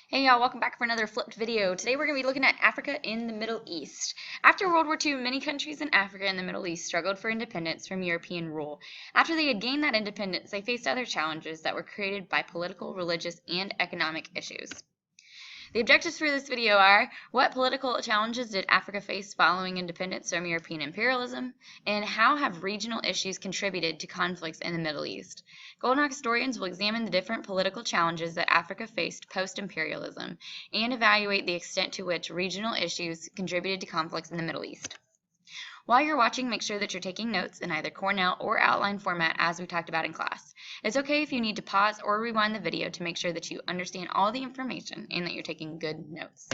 Hey y'all, welcome back for another flipped video. Today we're going to be looking at Africa in the Middle East. After World War II, many countries in Africa and the Middle East struggled for independence from European rule. After they had gained that independence, they faced other challenges that were created by political, religious, and economic issues. The objectives for this video are: what political challenges did Africa face following independence from European imperialism, and how have regional issues contributed to conflicts in the Middle East? Golden Rock historians will examine the different political challenges that Africa faced post-imperialism and evaluate the extent to which regional issues contributed to conflicts in the Middle East. While you're watching, make sure that you're taking notes in either Cornell or outline format as we talked about in class. It's okay if you need to pause or rewind the video to make sure that you understand all the information and that you're taking good notes.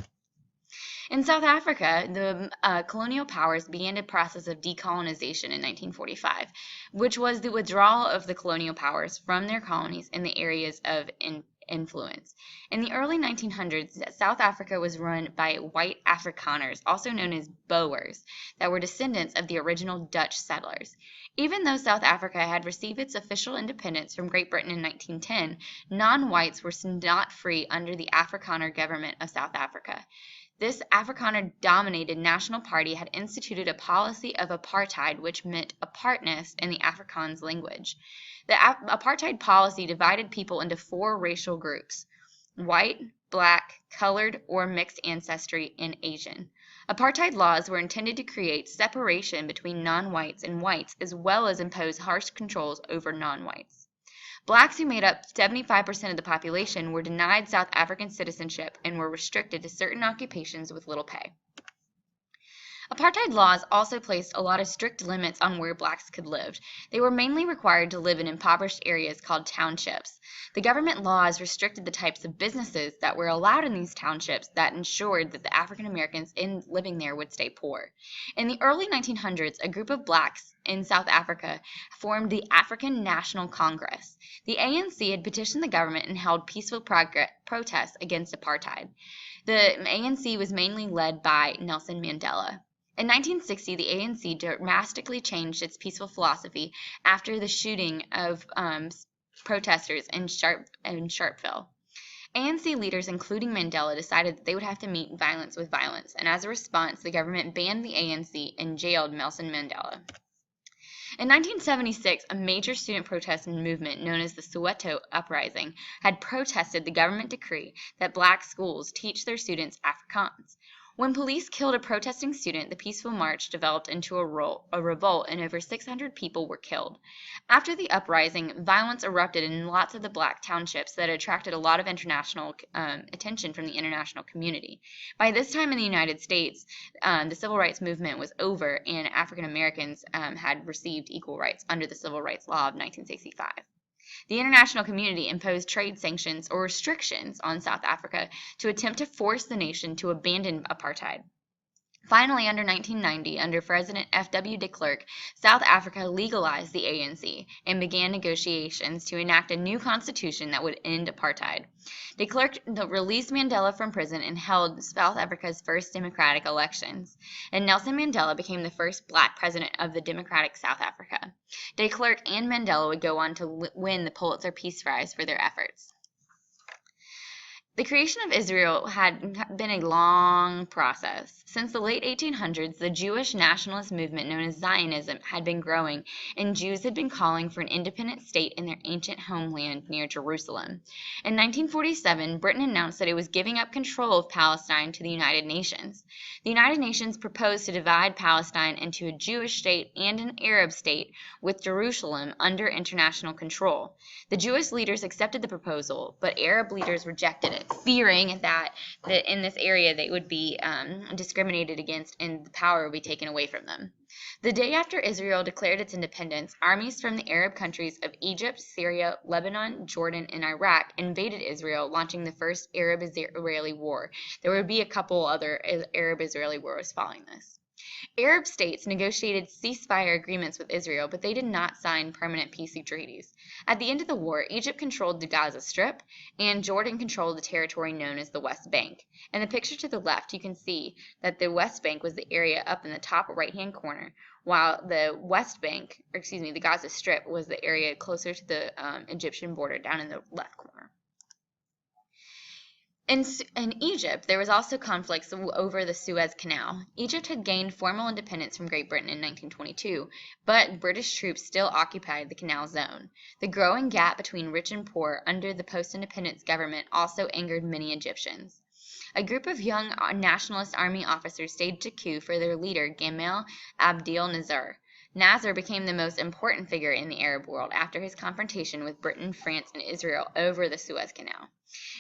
In South Africa, the colonial powers began a process of decolonization in 1945, which was the withdrawal of the colonial powers from their colonies in the areas of influence. In the early 1900s, South Africa was run by white Afrikaners, also known as Boers, that were descendants of the original Dutch settlers. Even though South Africa had received its official independence from Great Britain in 1910, non-whites were not free under the Afrikaner government of South Africa. This Afrikaner-dominated national party had instituted a policy of apartheid, which meant apartness in the Afrikaans language. The apartheid policy divided people into four racial groups: white, black, colored, or mixed ancestry, and Asian. Apartheid laws were intended to create separation between non-whites and whites, as well as impose harsh controls over non-whites. Blacks, who made up 75% of the population, were denied South African citizenship and were restricted to certain occupations with little pay. Apartheid laws also placed a lot of strict limits on where blacks could live. They were mainly required to live in impoverished areas called townships. The government laws restricted the types of businesses that were allowed in these townships that ensured that the African Americans living there would stay poor. In the early 1900s, a group of blacks in South Africa formed the African National Congress. The ANC had petitioned the government and held peaceful protests against apartheid. The ANC was mainly led by Nelson Mandela. In 1960, the ANC drastically changed its peaceful philosophy after the shooting of protesters in Sharpeville. ANC leaders, including Mandela, decided that they would have to meet violence with violence, and as a response, the government banned the ANC and jailed Nelson Mandela. In 1976, a major student protest movement known as the SUEZ Uprising had protested the government decree that black schools teach their students Afrikaans. When police killed a protesting student, the peaceful march developed into a revolt, and over 600 people were killed. After the uprising, violence erupted in lots of the black townships that attracted a lot of international attention from the international community. By this time in the United States, the civil rights movement was over, and African Americans had received equal rights under the Civil Rights Law of 1965. The international community imposed trade sanctions or restrictions on South Africa to attempt to force the nation to abandon apartheid. Finally, under 1990, under President F.W. de Klerk, South Africa legalized the ANC and began negotiations to enact a new constitution that would end apartheid. De Klerk released Mandela from prison and held South Africa's first democratic elections, and Nelson Mandela became the first black president of the democratic South Africa. De Klerk and Mandela would go on to win the Pulitzer Peace Prize for their efforts. The creation of Israel had been a long process. Since the late 1800s, the Jewish nationalist movement known as Zionism had been growing, and Jews had been calling for an independent state in their ancient homeland near Jerusalem. In 1947, Britain announced that it was giving up control of Palestine to the United Nations. The United Nations proposed to divide Palestine into a Jewish state and an Arab state, with Jerusalem under international control. The Jewish leaders accepted the proposal, but Arab leaders rejected it, fearing that in this area they would be discriminated against and the power would be taken away from them. The day after Israel declared its independence, armies from the Arab countries of Egypt, Syria, Lebanon, Jordan, and Iraq invaded Israel, launching the first Arab-Israeli war. There would be a couple other Arab-Israeli wars following this. Arab states negotiated ceasefire agreements with Israel, but they did not sign permanent peace treaties. At the end of the war, Egypt controlled the Gaza Strip, and Jordan controlled the territory known as the West Bank. In the picture to the left, you can see that the West Bank was the area up in the top right-hand corner, while the the Gaza Strip was the area closer to the Egyptian border down in the left corner. In Egypt, there was also conflicts over the Suez Canal. Egypt had gained formal independence from Great Britain in 1922, but British troops still occupied the canal zone. The growing gap between rich and poor under the post-independence government also angered many Egyptians. A group of young nationalist army officers staged a coup for their leader, Gamal Abdel Nasser. Nasser became the most important figure in the Arab world after his confrontation with Britain, France, and Israel over the Suez Canal.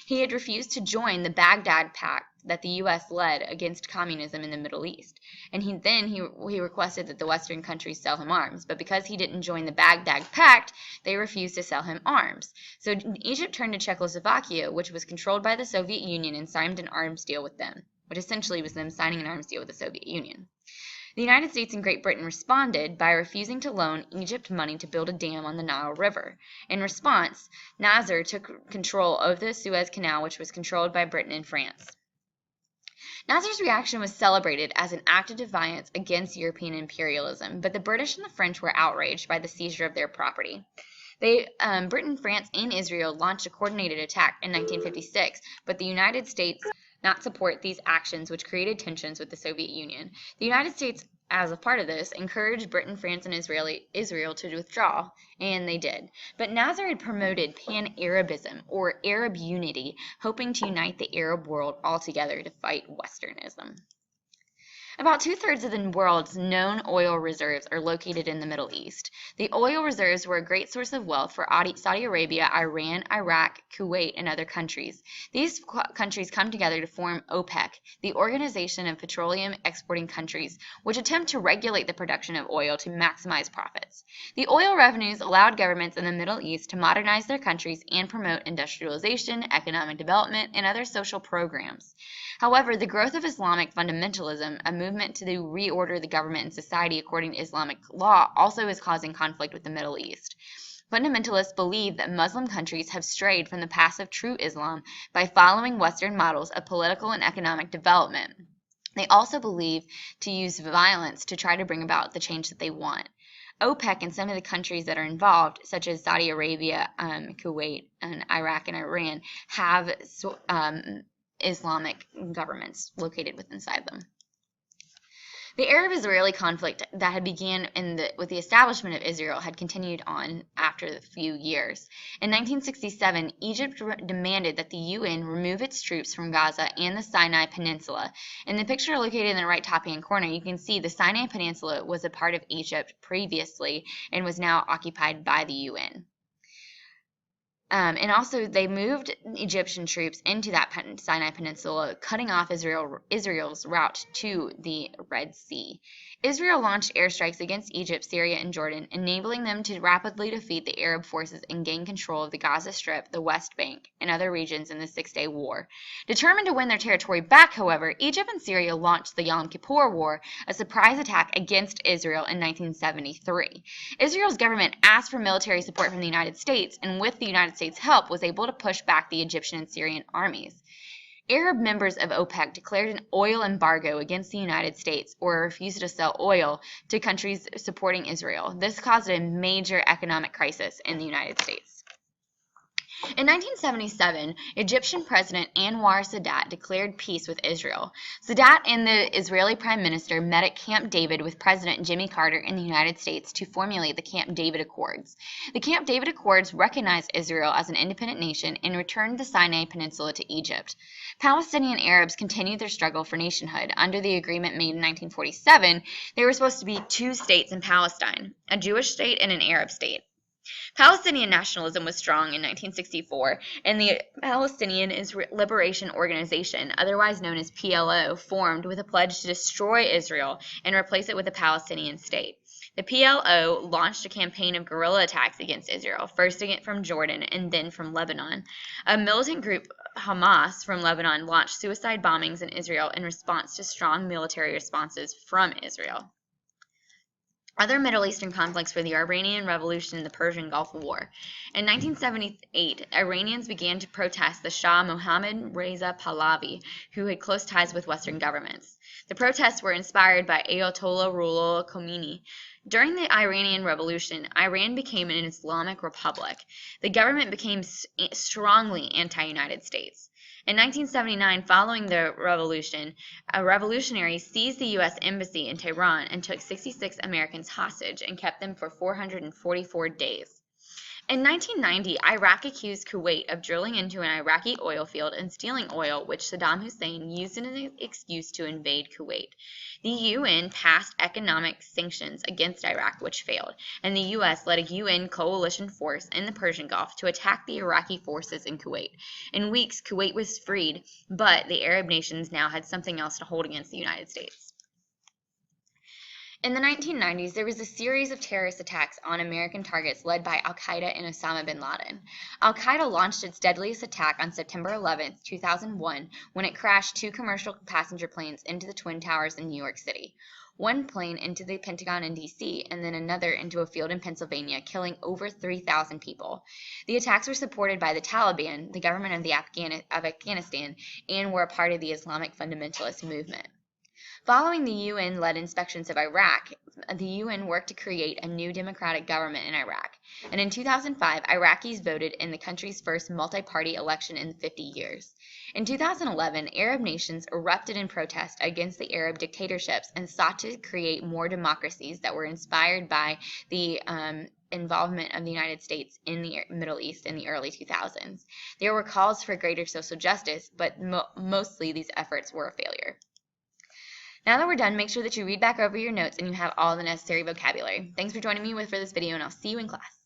He had refused to join the Baghdad Pact that the U.S. led against communism in the Middle East, and he requested that the Western countries sell him arms. But because he didn't join the Baghdad Pact, they refused to sell him arms. So Egypt turned to Czechoslovakia, which was controlled by the Soviet Union, and signed an arms deal with them, which essentially was them signing an arms deal with the Soviet Union. The United States and Great Britain responded by refusing to loan Egypt money to build a dam on the Nile River. In response, Nasser took control of the Suez Canal, which was controlled by Britain and France. Nasser's reaction was celebrated as an act of defiance against European imperialism, but the British and the French were outraged by the seizure of their property. Britain, France, and Israel launched a coordinated attack in 1956, but the United States not support these actions, which created tensions with the Soviet Union. The United States, as a part of this, encouraged Britain, France, and Israel to withdraw, and they did. But Nasser had promoted pan-Arabism, or Arab unity, hoping to unite the Arab world altogether to fight Westernism. About two-thirds of the world's known oil reserves are located in the Middle East. The oil reserves were a great source of wealth for Saudi Arabia, Iran, Iraq, Kuwait, and other countries. These countries come together to form OPEC, the Organization of Petroleum Exporting Countries, which attempt to regulate the production of oil to maximize profits. The oil revenues allowed governments in the Middle East to modernize their countries and promote industrialization, economic development, and other social programs. However, the growth of Islamic fundamentalism, a movement to reorder the government and society according to Islamic law, also is causing conflict with the Middle East. Fundamentalists believe that Muslim countries have strayed from the path of true Islam by following Western models of political and economic development. They also believe to use violence to try to bring about the change that they want. OPEC and some of the countries that are involved, such as Saudi Arabia, Kuwait, and Iraq and Iran, have Islamic governments located inside them. The Arab-Israeli conflict that had began with the establishment of Israel had continued on after a few years. In 1967, Egypt demanded that the UN remove its troops from Gaza and the Sinai Peninsula. In the picture located in the right top-hand corner, you can see the Sinai Peninsula was a part of Egypt previously and was now occupied by the UN. And also, they moved Egyptian troops into that Sinai Peninsula, cutting off Israel's route to the Red Sea. Israel launched airstrikes against Egypt, Syria, and Jordan, enabling them to rapidly defeat the Arab forces and gain control of the Gaza Strip, the West Bank, and other regions in the Six-Day War. Determined to win their territory back, however, Egypt and Syria launched the Yom Kippur War, a surprise attack against Israel in 1973. Israel's government asked for military support from the United States, and with the United States' help, was able to push back the Egyptian and Syrian armies. Arab members of OPEC declared an oil embargo against the United States or refused to sell oil to countries supporting Israel. This caused a major economic crisis in the United States. In 1977, Egyptian President Anwar Sadat declared peace with Israel. Sadat and the Israeli Prime Minister met at Camp David with President Jimmy Carter in the United States to formulate the Camp David Accords. The Camp David Accords recognized Israel as an independent nation and returned the Sinai Peninsula to Egypt. Palestinian Arabs continued their struggle for nationhood. Under the agreement made in 1947, there were supposed to be two states in Palestine, a Jewish state and an Arab state. Palestinian nationalism was strong in 1964, and the Palestinian Liberation Organization, otherwise known as PLO, formed with a pledge to destroy Israel and replace it with a Palestinian state. The PLO launched a campaign of guerrilla attacks against Israel, first from Jordan and then from Lebanon. A militant group, Hamas, from Lebanon launched suicide bombings in Israel in response to strong military responses from Israel. Other Middle Eastern conflicts were the Iranian Revolution and the Persian Gulf War. In 1978, Iranians began to protest the Shah Mohammad Reza Pahlavi, who had close ties with Western governments. The protests were inspired by Ayatollah Ruhollah Khomeini. During the Iranian Revolution, Iran became an Islamic republic. The government became strongly anti-United States. In 1979, following the revolution, a revolutionary seized the U.S. Embassy in Tehran and took 66 Americans hostage and kept them for 444 days. In 1990, Iraq accused Kuwait of drilling into an Iraqi oil field and stealing oil, which Saddam Hussein used as an excuse to invade Kuwait. The UN passed economic sanctions against Iraq, which failed, and the U.S. led a UN coalition force in the Persian Gulf to attack the Iraqi forces in Kuwait. In weeks, Kuwait was freed, but the Arab nations now had something else to hold against the United States. In the 1990s, there was a series of terrorist attacks on American targets led by al-Qaeda and Osama bin Laden. Al-Qaeda launched its deadliest attack on September 11, 2001, when it crashed 2 commercial passenger planes into the Twin Towers in New York City. One plane into the Pentagon in D.C., and then another into a field in Pennsylvania, killing over 3,000 people. The attacks were supported by the Taliban, the government of Afghanistan, and were a part of the Islamic fundamentalist movement. Following the UN-led inspections of Iraq, the UN worked to create a new democratic government in Iraq. And in 2005, Iraqis voted in the country's first multi-party election in 50 years. In 2011, Arab nations erupted in protest against the Arab dictatorships and sought to create more democracies that were inspired by the involvement of the United States in the Middle East in the early 2000s. There were calls for greater social justice, but mostly these efforts were a failure. Now that we're done, make sure that you read back over your notes and you have all the necessary vocabulary. Thanks for joining me for this video, and I'll see you in class.